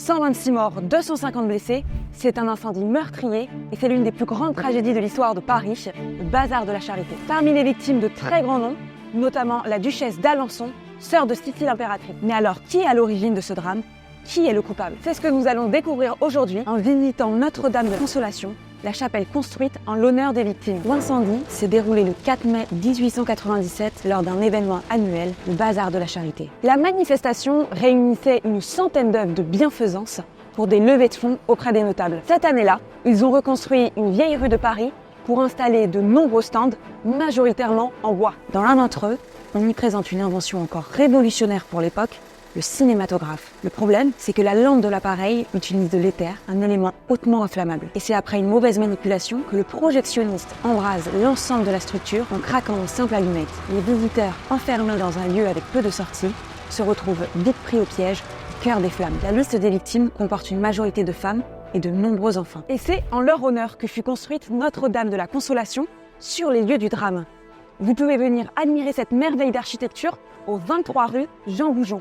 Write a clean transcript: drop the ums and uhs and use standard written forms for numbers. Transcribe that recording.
126 morts, 250 blessés, c'est un incendie meurtrier et c'est l'une des plus grandes tragédies de l'histoire de Paris, le bazar de la Charité. Parmi les victimes de très grands noms, notamment la duchesse d'Alençon, sœur de Sissi l'impératrice. Mais alors, qui est à l'origine de ce drame? Qui est le coupable? C'est ce que nous allons découvrir aujourd'hui en visitant Notre-Dame de la Consolation, la chapelle construite en l'honneur des victimes. L'incendie s'est déroulé le 4 mai 1897 lors d'un événement annuel, le bazar de la Charité. La manifestation réunissait une centaine d'œuvres de bienfaisance pour des levées de fonds auprès des notables. Cette année-là, ils ont reconstruit une vieille rue de Paris pour installer de nombreux stands, majoritairement en bois. Dans l'un d'entre eux, on y présente une invention encore révolutionnaire pour l'époque, le cinématographe. Le problème, c'est que la lampe de l'appareil utilise de l'éther, un élément hautement inflammable. Et c'est après une mauvaise manipulation que le projectionniste embrase l'ensemble de la structure en craquant une simple allumette. Les visiteurs enfermés dans un lieu avec peu de sorties se retrouvent vite pris au piège, au cœur des flammes. La liste des victimes comporte une majorité de femmes et de nombreux enfants. Et c'est en leur honneur que fut construite Notre-Dame de la Consolation sur les lieux du drame. Vous pouvez venir admirer cette merveille d'architecture au 23 rue Jean Goujon.